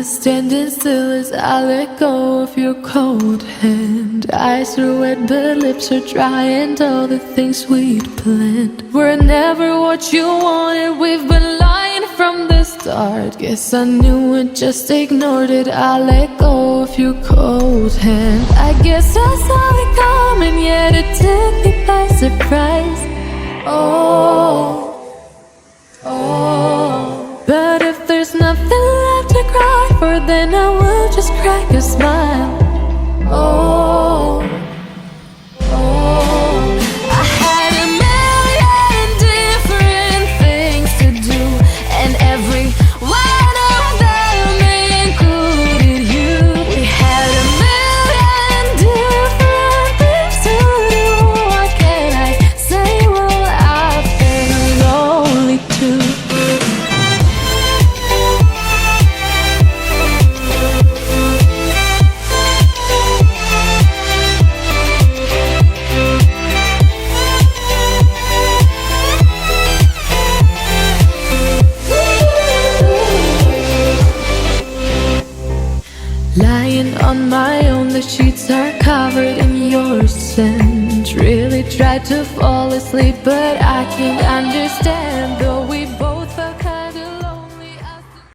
standing still as I let go of your cold hand. Eyes are wet but lips are dry, and all the things we'd planned were never what you wanted. We've been lying from the start. Guess I knew it, just ignored it. I let go of your cold hand. I guess I saw it coming, yet it took me by surprise. Oh, oh. But if there's nothing left to cry for, then I will just crack a smile. Oh, oh. I had a million different things to do, and every one of them included you. We had a million different things to do. What can I say? Well, I've been lonely too. Lying on my own, the sheets are covered in your scent. Really tried to fall asleep, but I can't understand. Though we've